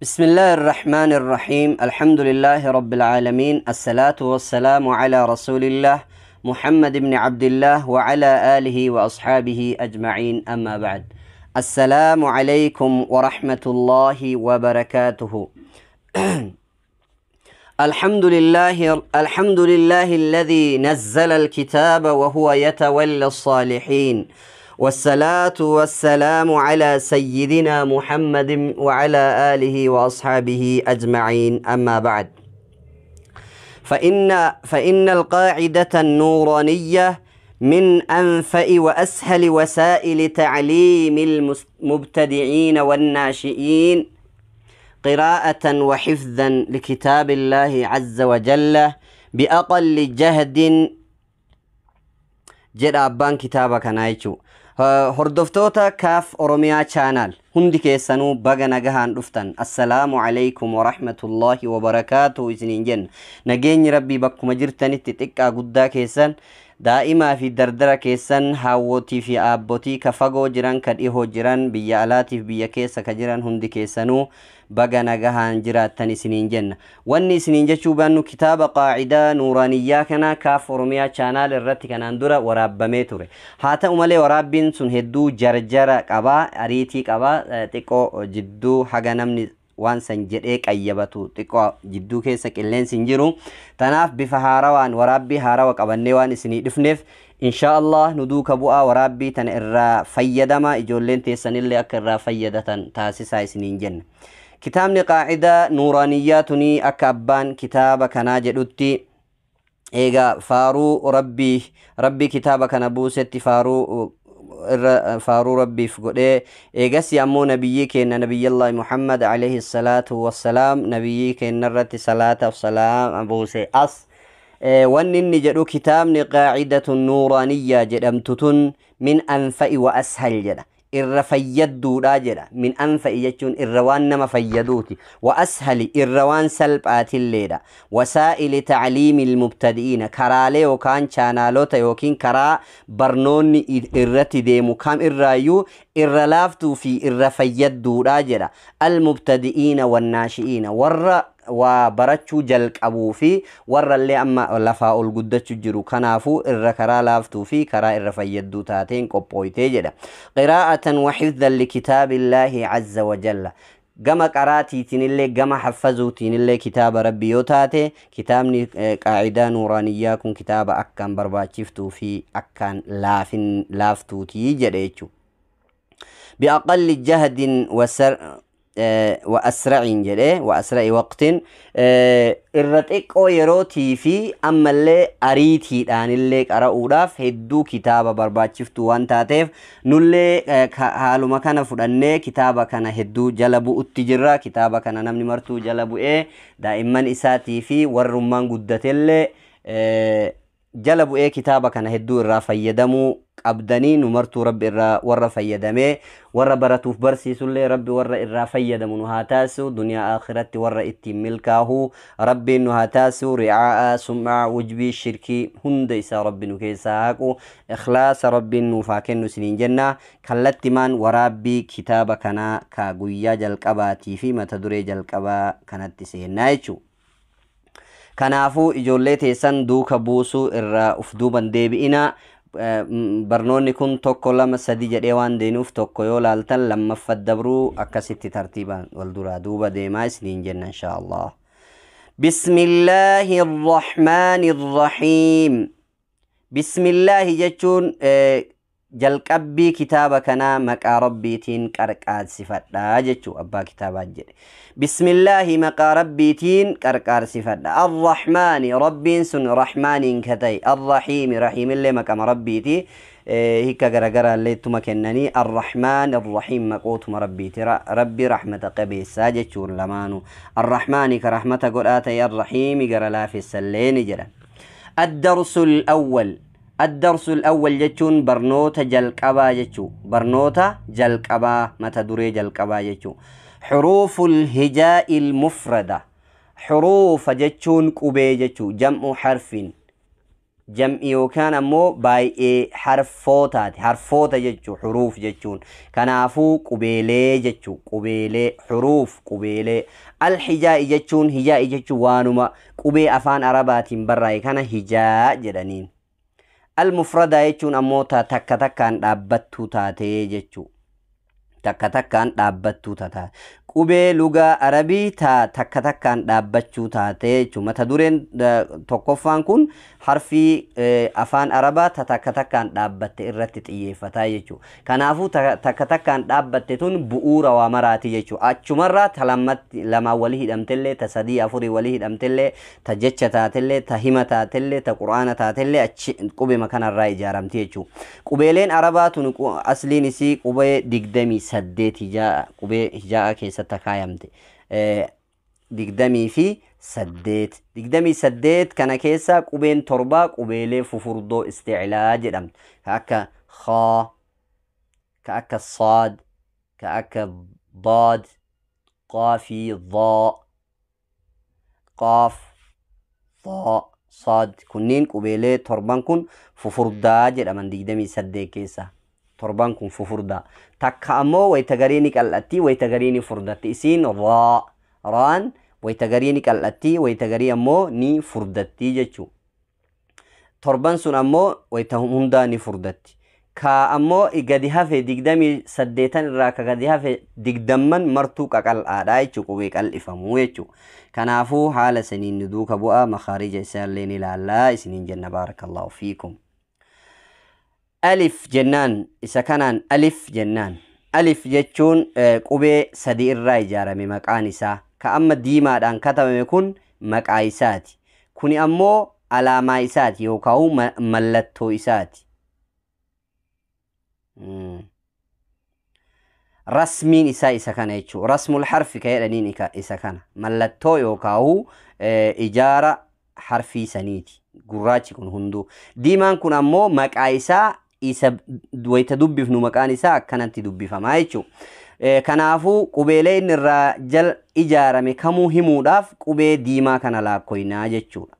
بسم الله الرحمن الرحيم الحمد لله رب العالمين الصلاة والسلام على رسول الله محمد بن عبد الله وعلى آله وأصحابه أجمعين أما بعد السلام عليكم ورحمة الله وبركاته الحمد لله الذي نزل الكتاب وهو يتولى الصالحين والصلاة والسلام على سيدنا محمد وعلى آله وأصحابه أجمعين أما بعد فإن القاعدة النورانية من أنفأ وأسهل وسائل تعليم المبتدئين والناشئين قراءة وحفظا لكتاب الله عز وجل بأقل جهد جد أبان كتابك نايشو هردفتوتا كاف أوروميا چانال هندي كيسانو بغا نغهان دفتن السلام عليكم ورحمة الله وبركاته إسنين جن نغين ربي بكم جرتني تتقى قدا كيسان دائما في دردرة كيسان هاوتي في آبوتي كفاقو جران كدئهو جران بيا آلاتي بيا كيسا كجران هندي كيسانو بغا نغهان جراتني سنين جن واني سنين جچو بانو كتاب قاعدة نورانية كنا كاف أوروميا چانال الرتي كنان دورا وراب بميتوري هاتا امالي ورابين سن هدو جرجرة قبا أريتي قبا تقو جدو حقا نمني وان سنجر ايك ايباتو تقو جدو كيسا كلين سنجرو تناف بفهاروان ورابي هاروك ابنيوان سني دفنف إن شاء الله ندوك بؤا ورابي تن إرى فيدما إجولين تيسان اللي أكرا فيدة تاسسا سنين جن كتابني قاعدة نورانياتني أكابان كتابة كناجدوتي إيغا فارو ربي كتابة كنبوست فارو ربي فقده إيغا سيامو نبيك إن نبي الله محمد عليه الصلاة والسلام نبيك إن نرت صلاة والسلام أبوسي وانني جدو كتابني قاعدة نورانية جدمتتن من أنفأ وأسهل جدا الرفيدو راجلا من أنفأ يجون الروان نما فيدوتي وأسهل الروان سلبات الليلة وسائل تعليم المبتدئين كرالي وكان شانالوتا يوكين كرا برنوني الرتي ديمو كام الرايو الرلافتو في الرفيدو راجلا المبتدئين والناشئين وبرچو جلق أبو في ور اللي أما لفاء القدة جرو كنافو الركرا لافتو في كرا الرفيدو تاتين قبويتي جدا قراءة وحفظا لكتاب الله عز وجل قما قراتي تنلي قما حفظو تنلي كتاب ربي يوتاتي كتابني قاعدة نورانية كن كتاب أكان برباچفتو في أكان لافتو تيجريچو بأقل جهد وأسرع جده وأسرع وقت الرتق أو يروتي في أما اللي أريتي دان اللي قرأوداف هدو كتابة برباچفتو وان تاتيف نولي حالو مكان فدنه كتابة كان هدو جلبو اتجرى كتابة كان نمني مرتو جلبو دائما إساتي في ورمان قدت اللي جلبو كتابة كان هدو الرافا يدمو أبداني نمرتو رب ورفا يدمي وربرتو برسي سلي رب الرافا يدمو نهاتاسو دنيا آخرت اتي ملكاهو رب نهاتاسو رعاء سمع وجبي الشركي هنديسا رب نكيساكو إخلاص رب نفاكن سنين جنة كالت من ورابي كتابة كنا كاقويا جلقباتي في متدري جلقبا كانت سينايشو كنافو إجولي تيسان دوكا بوسو إرا أفدوبا ديبئنا برنوني كن توكو لما سدي جديوان دينوف توكو يولالتن لما فدبرو أكاسيتي ترتيبا والدورا دوبا ديما سنين جنة إن شاء الله بسم الله الرحمن الرحيم بسم الله جتون جلقبي كتابة كنا مقا ربيتين قرقاد صفات لا جتو أبا كتابات جد بسم الله مقا ربيتين قرقاد صفات الرحمن ربين سن رحمن كتاي الرحيم رحيم اللي مقا ربيتي هيك غرغرا اللي تمكنني الرحمن الرحيم مقوت مربيتي ربي رحمة قبيسا جتو لمانو الرحمن كرحمة قرآتي الرحيم قرلا في السلين جدا الدرس الأول جتون برنوتا جلقبا جتو برنوتا جلقبا متى دري جلقبا جتو حروف الهجاء المفردة حروف جتون قبي جتو جمع حرف jam'i yookaan ammoo baay'ee harfootaati. Harfoota jechuu xuruuf jechuun. Kanaafuu qubeelee jechuu. Qubeelee xuruuf qubeelee. Alhijaa'i jechuun hijaa'i jechuun waanuma qubee afaan arabaatiin barraa'e kana hijaa jedhaniin. Almufradaa jechuun ammoo takka takkaan dhaabbattuu taatee jechuu. Takka takkaan dhaabbattuu taate. Qubee lugaa arabii takka takkaan dhaabbachuu taate jechuudha. Mata dureen tokkoffaan kun harfii afaan arabaa takka takkaan dhaabbatte irratti xiyyeeffataa jechuudha. Kanaafuu takka takkaan dhaabbatte tun bu'uura waa maraati jechuudha. Achumarraa ta lamaa walii hidhamtellee, ta sadii afurii walii hidhamtellee, ta jecha taatellee, ta hima taatellee, ta quraana taatellee achi qubee kanarraa ijaaramti jechuudha. Qubeeleen arabaa tun asliin isii qubee 28 qubee hijaa keessa takayamte 28 kana keessa qubeen torba qubeelee fufurdoo isticlaa jedhamte ka akka khaa ka akka saad ka akka daad qaafi dhaa qaaf dhaa saad kunniin qubeelee torban kun fufurdaa jedhaman 28 keessa torban kun fufurdaa takka ammoo wayta gariini qal'atti wayta gariini furdatti isiin raan wayta gariini qal'atti wayta garii ammoo ni furdatti jechuu torban sun ammoo wayta hundaa ni furdatti ka ammoo gadi hafe 28 irraa ka gadi hafe 20 martuu qaqal'aadha jechuu qubee qal'ifamuu jechuu kanaafuu haala saniin duuka bu'a makhaarija isaallee ni ilaallaa isiniin jenna baarakallahu fiikum. Alif jennaan isa kanaan alif jennaan alif jechuun qubee sadii irraa ijaarame maqaan isaa ka amma diimaadhaan katabame kun maqaa isaati kuni ammoo alaamaa isaati yookaan mallattoo isaati. Rasmiin isaa isa kana jechuudha. Rasmul harfi ka jedhaniin isa kana mallattoo yookaan ijaara harfii saniiti. Gurraachi kun hunduu diimaan kun ammoo maqaa isaa isa wayta dubbifnu maqaan isaa akkanatti dubbifamaa jechuudha. Kanaafuu qubeelee inni irraa jal ijaarame kamuu himuudhaaf qubee diimaa kana laakkoynaa jechuudha.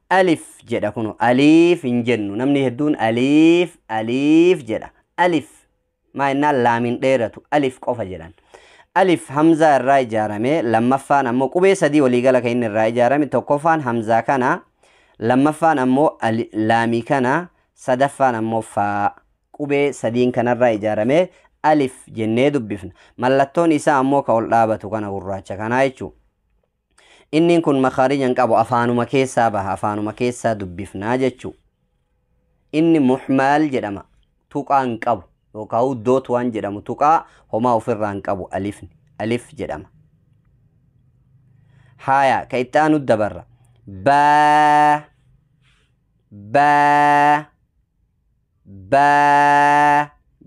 Alif jedha kun aliif hin jennu namni hedduun aliif jedha. Alif maa innaan laamiin dheeratu alif qofa jedhan. Alif hamzaa irraa ijaarame lammaffaan ammoo qubee sadii waliigala kan inni irraa ijaarame tokkoffaan hamzaa kana lammaffaan ammoo laamii kana sadaffaan ammoo faa qubee sadiin kanarraa ijaarame alif jennee dubbifna. Mallattoon isaa ammoo ka ol dhaabatu kana gurraacha kanaa jechuudha. Inni kun makhaarijan qabu afaanuma keessaa baha afaanuma keessaa dubbifnaa jechuudha. Inni muhmaal jedhama tuqaan qabu yookaan doot waan jedhamu tuqaa homaa ofirraan qabu alifni alif jedhama. Haaya ka itti aanu dabarra baa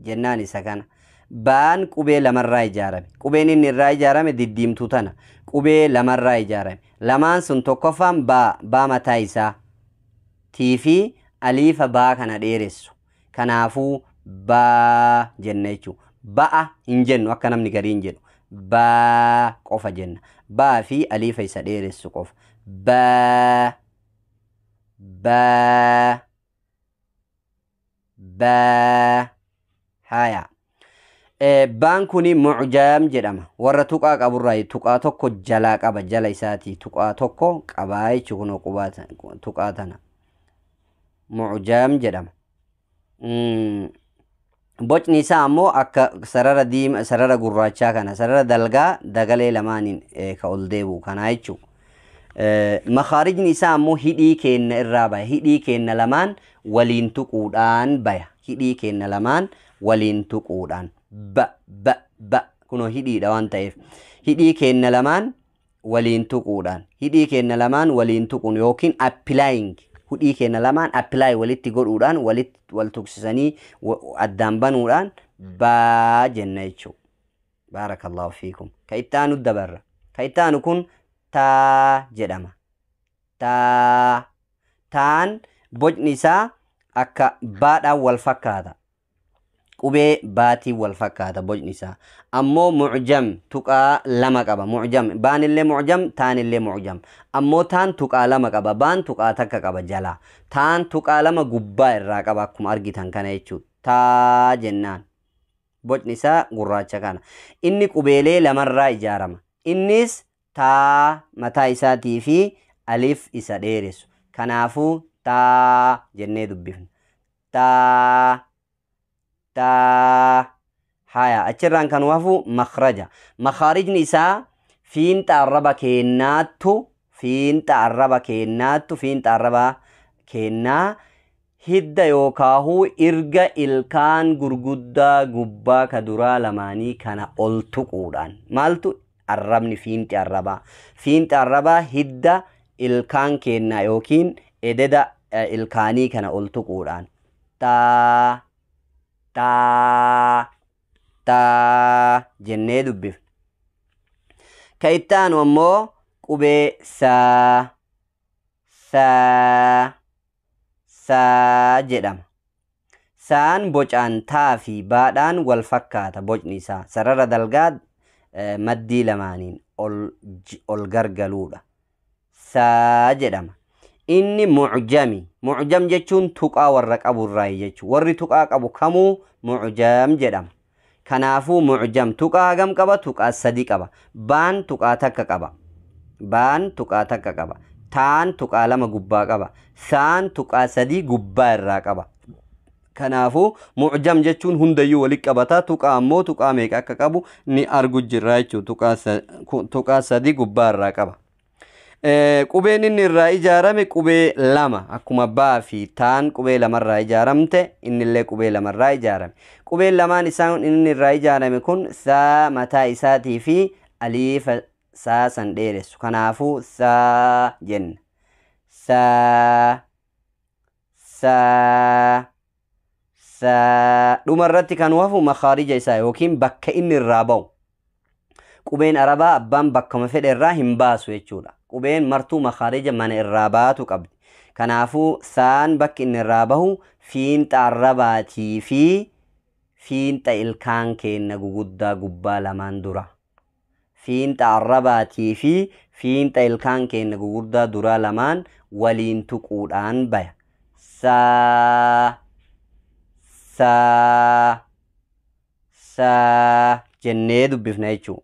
jennaan isa kana baan qubee lamarraa ijaarame qubeen inni irraa ijaarame diddiimtuu tana qubee lamarraa ijaarame lamaan sun tokkoffaan baa mataa isaa tiifi aliifa baa kana dheeressu kanaafuu baa jenna jechuudha. Ba'a hin jennu akka namni gariin jedhu baa qofa jenna baa fi aliifa isa dheeressu qofa baa haya baan kuni mu'jam jedhama warra tuqaa qaburraa tuqaa tokko jalaa qaba jala isaati tuqaa tokko qabaa jechuun tuqaa tana mu'jam jedhama. Bocni isaa ammoo akka sarara gurraachaa kana sarara dalgaa dagalee lamaaniin ka ol deebi'u kanaa jechuudha. Makhaarijni isaa ammoo hidhii keenna irraa baya hidhii keenna lamaan waliin tuquudhaan baya hidhii keenna lamaan waliin tuquudhaan ba kunoo hidhiidha waan ta'eef hidhii keenna lamaan waliin tuquudhaan hidhii keenna lamaan waliin tuquun yookiin applying hidhii keenna lamaan apply walitti godhuudhaan wal tuqsisanii addaan banuudhaan baa jenna jechuudha. Baarakallahu fiikum. Ka itti aanu dabarra ka itti aanu kun taa jedhama. Taan bocni isaa akka baadhaan wal fakkaata qubee baatii wal fakkaata bocni isaa. Ammoo mucjam tuqaa lama qaba. Mucjam baanillee mucjam taanillee mucjam. Ammoo taan tuqaa lama qaba. Baan tuqaa takka qaba jalaa. Taan tuqaa lama gubbaa irraa qaba akkuma argitan kana jechuudha. Taa jennaan. Bocni isaa gurraacha kana. Inni qubeelee lamarraa ijaarama. Innis taa mataa isaatii fi alif isa dheeressu. Kanaafuu taa jennee dubbifna. Taa. Haya achirraan kan wafu makhraja. Makharijni isaa fiinxa arraba kennaa hidda yookaahu irga ilkaan gurguddaa gubbaa ka duraa lamaanii kana ol tuquudhaan. Maaltu arrabni fiinxi arrabaa? Fiinxi arrabaa hidda ilkaan kennaa yookiin ededa ilkaanii kana ol tuquudhaan. Taa jennee dubbifna. Ka itti aanu ammoo qubee saa jedhama. Saan bocaan taa fi baadhaan wal fakkaata bocni isaa. Sarara dalgaa maddii lamaaniin ol gargaluudha. Saa jedhama. Inni mucjami. Mucjam jechuun tuqaa warra qabu irraa jechuudha. Warri tuqaa qabu kamuu mucjam jedhama. Kanaafuu mucjam tuqaa hagam qaba? Tuqaa sadi qaba. Baan tuqaa takka qaba. Taan tuqaa lama gubbaa qaba. Saan tuqaa sadi gubbaa irraa qaba. Kanaafuu mucjam jechuun hundayyuu walitti qabata. Tuqaa ammoo tuqaa meeqa akka qabu ni argu jirra jechuudha. Tuqaa sadi gubbaa irraa qaba. Qubeen inni irraa ijaarame qubee lama akkuma baa fi taan qubee lamarraa ijaaramte innillee qubee lamarraa ijaarame. Qubeen lamaan isaan inni irraa ijaarame kun saa mataa isaatii fi aliifa saa san dheeressu. Kanaafuu saa jenna. Saa dhumarratti kan wafu makhaarija isaa yookiin bakka inni irraa ba'u. Qubeen arabaa abbaan bakkama fedhe irraa hin baasu jechuudha. Qubeen martuu makhaarija mana irraa baatu qabdi. Kanaafuu saan bakki inni irraa bahu fiinxa arrabaatii fi fiinxa ilkaan kenna guguddaa gubbaa lamaan dura. Fiinxa arrabaatii fi fiinxa ilkaan kenna guguddaa duraa lamaan waliin tuquudhaan baya. Saa jennee dubbifna jechuudha.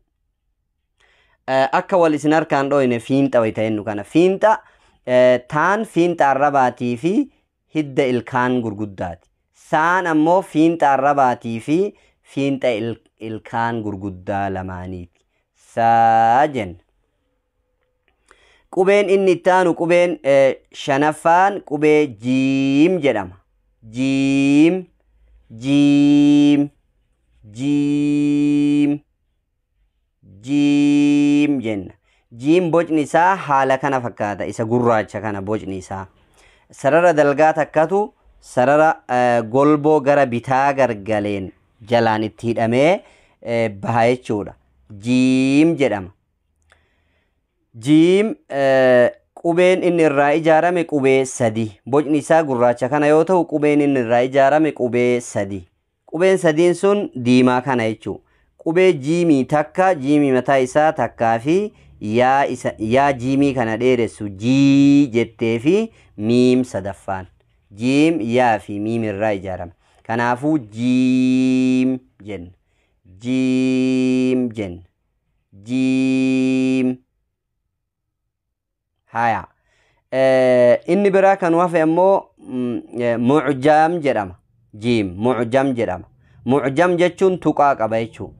Akka wal isin harkaan dhoyne fiinxa wayita jennu kana. Fiinxa taan fiinxa arrabaatii fi hidda ilkaan gurguddaati. Saan ammoo fiinxa arrabaatii fi fiinxa ilkaan gurguddaa lamaaniiti. Saa jenna. Qubeen inni itti aanu qubeen shanaffaan qubee jiim jedhama. Jiim jenna. Jiim bocni isaa haala kana fakkaata. Isa gurraacha kana bocni isaa. Sarara dalgaa takkatu sarara golboo gara bitaa gargaleen jalaan itti hidhamee baha jechuudha. Jiim jedhama. Jiim qubeen inni irraa ijaarame qubee sadi. Bocni isaa gurraacha kana yoo ta'u qubeen inni irraa ijaarame qubee sadi. Qubeen sadiin sun diimaa kana jechuudha. Qubee jiimii takka jiimii mataa isaa takkaa fi yaa jiimii kana dheeressu jii jettee fi miim sadaffaan. Jiim yaa fi miim irraa ijaarame. Kanaafuu jiim jenna. Jiim. Haya. Inni biraa kan wafe ammoo mucjam jedhama. Jiim mucjam jedhama. Mucjam jechuun tuqaa qaba jechuudha.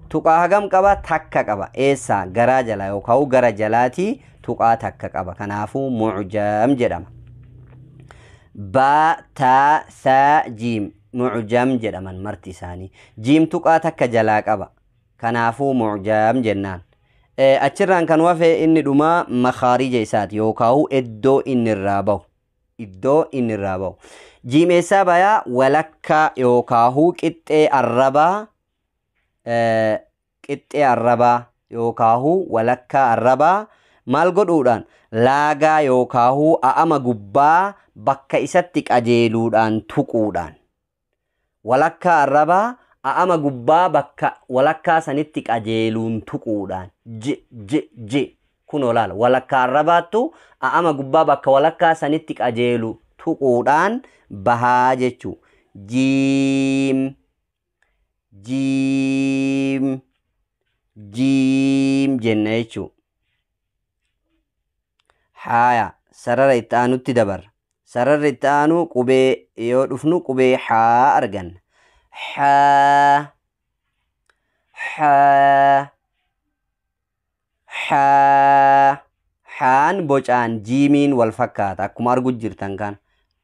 Tuqaa hagam qaba? Takka qaba. Eessaa? Garaa jala yookaan gara jalaatii tuqaa takka qaba. Kanaafuu mucjam jedhama. Baa, taa, saa, jiim mucjam jedhaman marti isaanii. Jiim tuqaa takka jalaa qaba. Kanaafuu mucjam jennaan. Achirraan kan wafe inni dhumaa makhaarija isaati yookaan iddoo inni irraa bahu. Jiimeessaa bayaa walakkaa yookaan qixxee arrabaa yookaan walakkaa arrabaa maal godhuudhaan laagaa yookaan a'ama gubbaa bakka isatti qajeeluudhaan tuquudhaan walakkaa arrabaa a'ama gubbaa bakka walakkaa sanitti qajeeluun tuquudhaan je kun olaala walakkaa arrabaattu a'ama gubbaa bakka walakkaa sanitti qajeelu tuquudhaan bahaa jechuu jiim jiim jiim jenna jechuu haya sarara itti aanutti dabarra sararri itti aanu qubee yoo dhufnu qubee haa arganna haa haa haa haan bocaan jiimiin wal fakkaata akkuma argu jirtan kan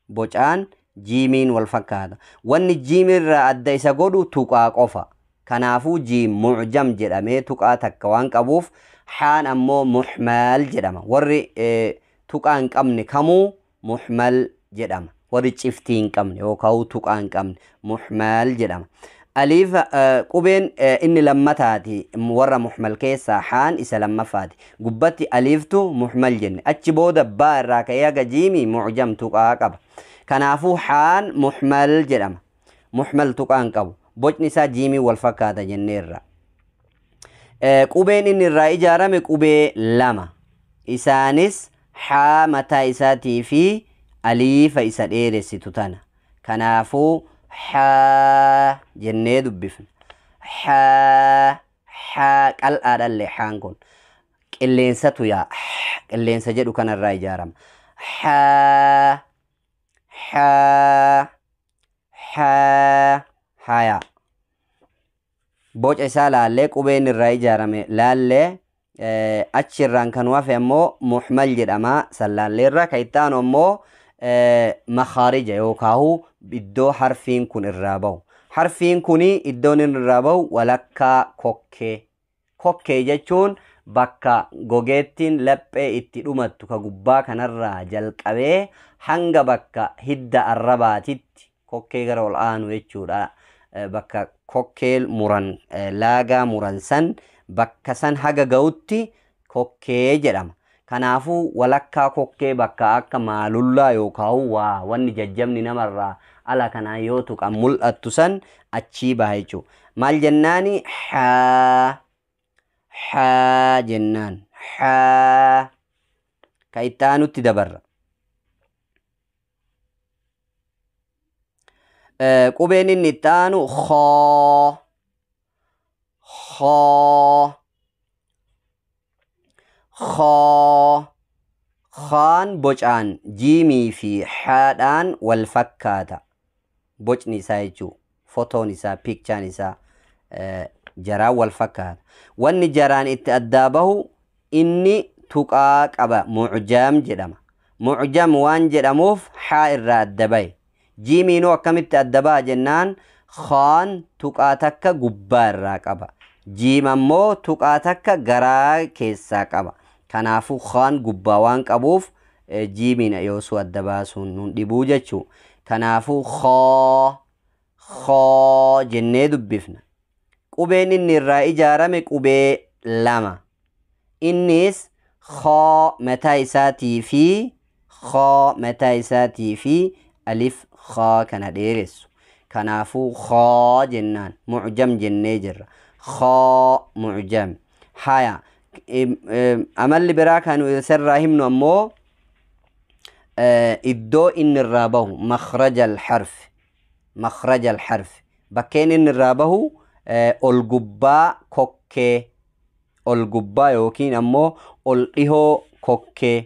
bocaan jiimiin wal fakkaata wanni jiimirraa adda isa godhu tuqaa qofa kanaafuu jiim mu'jam jedhamee tuqaa takka waan qabuuf haan ammoo muhmal jedhama warri tuqaa hin qabne kamuu muhmal jedhama warri ciftii hin qabne yookaan tuqaa hin qabne muhmal jedhama aliif qubeen inni lammataati warra muhmal keessaa haan isa lammaffaati gubbatti aliiftu muhmal jenne achi booda baa irraa ka'ee haga jiimii mu'jam tuqaa qaba kanaafuu haan muhmal jedhama muhmal tuqaa hin qabu bocni isaa jiimii wal fakkaata jenneerra qubeen inni irraa ijaarame qubee lama isaanis haa mataa isaatii fi aliifa isa dheeressitu tana kanaafuu haa jennee dubbifna haa qal'aadhallee haan kun qilleensatu yaa qilleensa jedhu kanarraa ijaarama haa haa haa haya boca isaa laallee qubeen irraa ijaarame laallee achirraan kan wafe ammoo muhmal jedhama sallaalleerra ka itti aanu ammoo makhaarija yookaahu iddoo harfiin kun irraa bahu harfiin kuni iddoon irraa bahu walakkaa kokkee jechuun bakka gogeettiin laphee itti dhumattu ka gubbaa kanarraa jalqabee hanga bakka hidda arrabaatitti kokkee gara ol aanu jechuudha bakka kokkee muran laagaa muran san bakka san haga ga'utti kokkee jedhama kanaafuu walakkaa kokkee bakka akka maalullaa yookaan waa wanni jajjabni namarraa ala kanaa yoo tuqan mul'attu san achii baha jechuudha maal jennaani haa jennaan haa ka itti aanutti dabarra qubeen inni itti aanu khaan bocaan jiimii fi haadhaan wal fakkaata bocni isaa jechuu fotoon isaa pikchaan isaa jaraan wal fakkaata wanni jaraan itti addaa bahu inni tuqaa qaba mu'jam jedhama mu'jam waan jedhamuuf haa irraa adda bahe jiimiinoo akkamitti adda baha jennaan khaan tuqaa takka gubbaa irraa qaba jiim ammoo tuqaa takka garaa keessaa qaba kanaafuu khaan gubbaa waan qabuuf jiimiin yoosuu adda baasuun nun dhibuu jechuu kanaafuu khoo jennee dubbifna qubeen inni irraa ijaarame qubee lama innis khoo mataa isaatii fi alif khoo kana dheeressu kanaafuu khoo jennaan mu'jam jennee jirra khoo mu'jam haya amalli biraa kan isarraa himnu ammoo iddoo inni irraa bahu makhraja alharf bakkeen inni irraa bahu ol gubbaa kokkee ol gubbaa yookiin ammoo ol dhihoo kokkee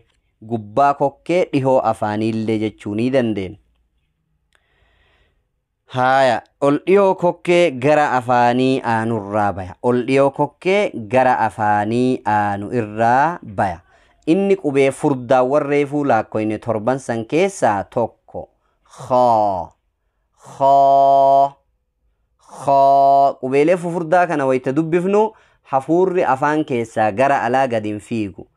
gubbaa kokkee dhihoo afaaniillee jechuu ni dandeenya haya ol dhihoo kokkee gara afaanii aanu irraa baya ol dhihoo kokkee gara afaanii aanu irraa baya inni qubee furdaa warreefuu laakkoyne torban san keessaa tokko khoo qubeelee furdaa kana wayta dubbifnu hafuurri afaan keessaa gara alaa gadi hin fiigu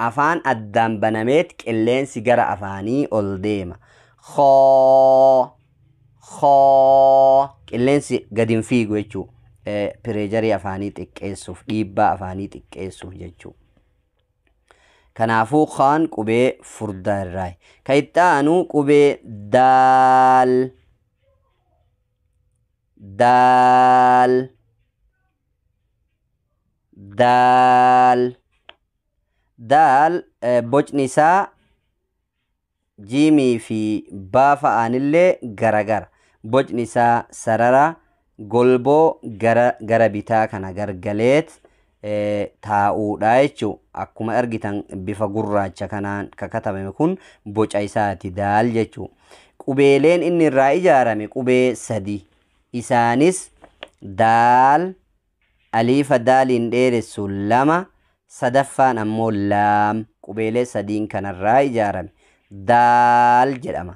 afaan addaan banameet qilleensi gara afaanii ol deema qilleensi gadi hin fiigu jechuu pireejarii afaanii xiqqeessuuf dhiibbaa afaanii xiqqeessuuf jechuu kanaafuu khaan qubee furdaa irraa ka itti aanu qubee daal دال دال دال بوجنسا جيمي في بافا آنille غرغر بوجنسا سررا golboo gara bitaa kana gargaleet taa'uudha jechuudha. Akkuma argitan bifa gurraacha kanaan kakatame kun boca isaati daal jechuudha. Qubeeleen inni irraa ijaarame qubee sadi. Isaanis daal aliifa daaliin dheeressu lama sadaffaan ammoo laam. Qubeelee sadiin kanarraa ijaarame daal jedhama.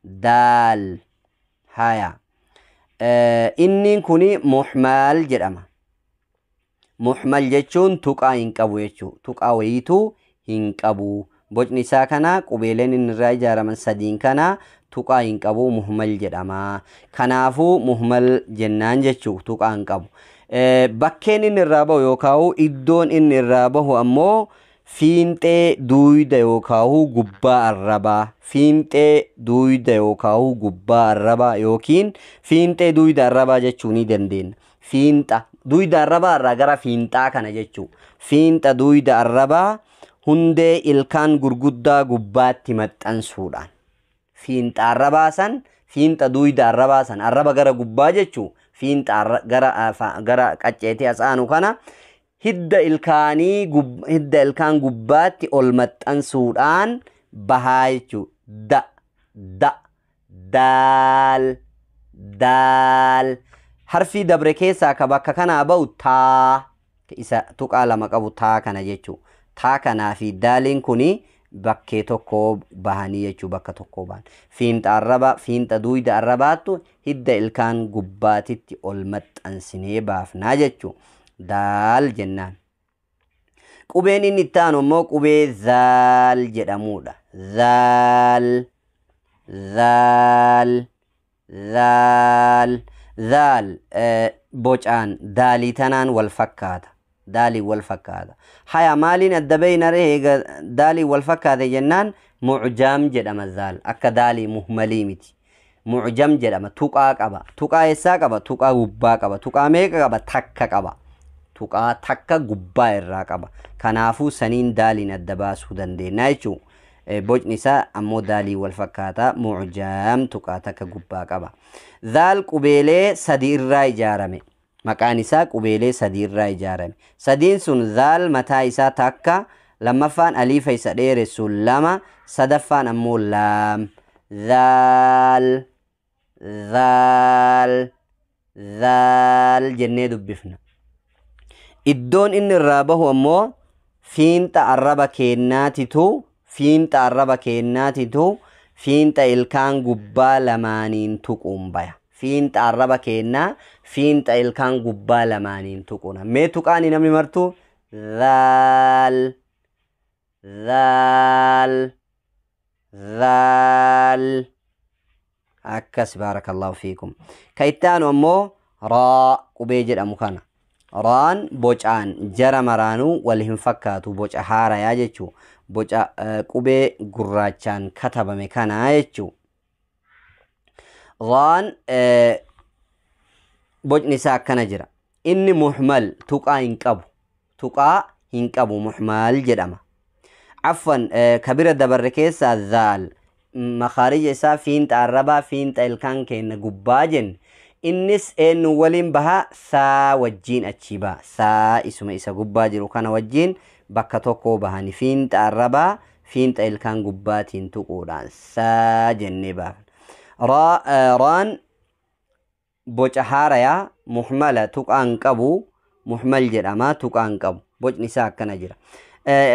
Daal haya inni kuni muhmal jedhama. Muhmal jechuun tuqaa hin qabu jechuudha. Tuqaa wayiitu hin qabu. Bocni isaa kana qubeeleen inni irraa ijaaraman sadiin kana tuqaa hin qabu muhmal jedhama. Kanaafuu muhmal jennaan jechuudha. Tuqaa hin qabu. Bakkeen inni irraa bahu yookaan iddoon inni irraa bahu ammoo fiinxee duwida yookaan gubbaa arrabaa. Fiinxee duwida yookaan gubbaa arrabaa yookiin fiinxee duwida arrabaa jechuu ni dandeenya. Fiinxa duwida arrabaa irraa gara fiinxaa kana jechuudha. Fiinxa duwida arrabaa hundee ilkaan gurguddaa gubbaatti maxxansuudhaan. Fiinxa arrabaa san fiinxa duwida arrabaa san arraba gara gubbaa jechuudha. Fiinxa gara qacceetii as aanu kana hidda ilkaan gubbaatti ol maxxansuudhaan bahaa jechuudha. Daal harfii dabre keessaa ka bakka kanaa bahu taa isa tuqaa lama qabu taa kana jechuudha. Taa kanaa fi daaliin kuni bakkee tokko bahanii jechuudha. Bakka tokko bahan fiinxa duwida arrabaattu hidda ilkaan gubbaatitti ol maxxansinee baafnaa jechuudha. Daal jennaan. Qubeen inni itti aanu immoo qubee zaal jedhamuudha. Zaal bocaan daalii tanaan wal fakkaata. Daalii wal fakkaata. Haya maaliin adda beeyna eega daalii wal fakkaate jennaan mucjam jedhama zaal. Akka daalii muhmalii miti. Mucjam jedhama. Tuqaa qaba. Tuqaa eessaa qaba? Tuqaa gubbaa qaba. Tuqaa meeqa qaba? Takka qaba. Tuqaa takka gubbaa irraa qaba. Kanaafuu saniin daaliin adda baasuu dandeenya jechuudha. Bocni isaa ammoo daalii wal fakkaata. Mucjam tuqaa takka gubbaa qaba. Zaal qubeelee sadi irraa ijaarame. Maqaan isaa qubeelee sadi irraa ijaarame. Sadiin sun zaal mataa isaa takka, lammaffaan aliifa isa dheeressu lama, sadaffaan ammoo laam. Zaal jennee dubbifna. Iddoon inni irraa bahu ammoo fiinxa arraba kennaatitu fiinxa ilkaan gubbaa lamaaniin tuquun baya. Fiinxa arraba kennaa fiinxa ilkaan gubbaa lamaaniin tuquna. Mee tuqaani namni martu zaal akkas baarakallahu fiikum. Ka itti aanu ammoo raa qubee jedhamu kana. Raan bocaan jara maraanuu wal hin fakkaatu. Boca haarayaa jechuudha. Boca qubee gurraachaan katabame kanaa jechuudha. Raan bocni isaa akkana jira. Inni muhmal tuqaa hin qabu muhmal jedhama. Affan kabira dabarre keessaa zaal makhaarija isaa fiinxa arrabaa fiinxa ilkaan kenna gubbaa jenne. Innis eenyu waliin baha saa wajjiin achi baha. Saa isuma isa gubbaa jiru kana wajjiin bakka tokko bahani. Fiinxa arrabaa fiinxa ilkaan gubbaatiin tuquudhaan saa jennee baafna. Raan boca haarayaa muhmala tuqaan qabu muhmal jedhama tuqaan qabu. Bocni isaa akkana jira.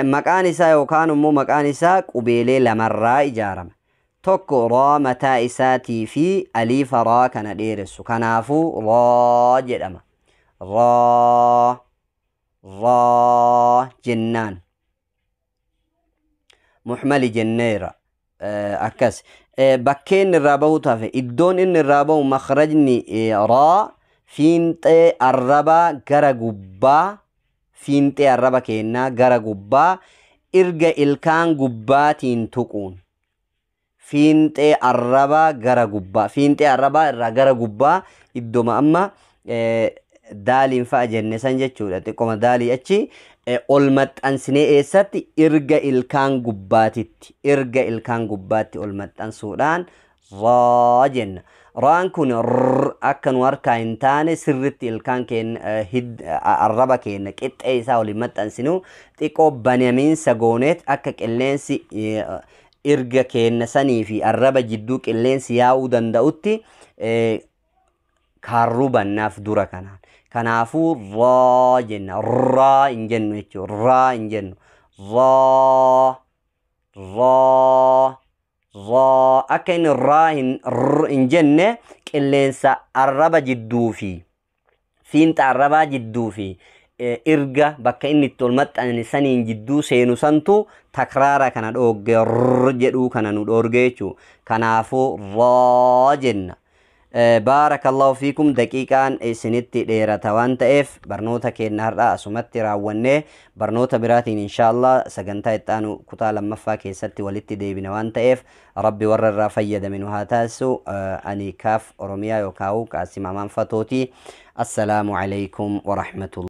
Maqaan isaa yookaan immoo maqaan isaa qubeelee lamarraa ijaarama. Tokko raa mataa isaatii fi aliifa raa kana dheeressu. Kanaafuu raa jedhama. Raa jennaan. Muhmali jenneera. Akkas. Bakkeen irraa bahu tafe iddoon inni irraa bahu makhrajni raa fiinxee arrabaa gara gubbaa fiinxee arraba kennaa gara gubbaa erga ilkaan gubbaatiin tuquun. fiinxee arrabaa gara gubbaa fiinxee arrabaa irraa gara gubbaa iddoma amma daaliin fa'a jenne san jechuudha xiqqoma daalii achi ol maxxansinee eessatti erga ilkaan gubbaatti ol maxxansuudhaan raa jenna raan kun akka nu harkaa hin taane sirritti ilkaan keenya arraba keenya qixxee isaa ol maxxansinu xiqqoo banamiinsa gooneet akka qilleensi erga keenya sanii fi arraba jidduu qilleensi yaa'uu danda'utti kaarruu bannaaf dura kanaan kanaafuu raa jenna raa hin jennu jechuudha raa hin jennu raa akka inni raa hin jenne qilleensa arraba jidduu fi fiinxa arrabaa jidduu fi erga bakka inni itti ol maxxansaniin jidduu seenu santu takraara kana dhoogge jedhuu kana nu dhoorge jechuudha kanaafuu raa jenna. بارك الله فيكم دقيقان سنتي ديرة وان تأف برنوتا كينا هرأ أسمتي راواني برنوتا براتين إن شاء الله سجنتا إتانو كتالا مفاكي ستي ولتي ديبنا وان تأف ربي ورر رافيد منو هاتاسو أني كاف أروميا يوكاو كاسي مامان فتوتي السلام عليكم ورحمة الله.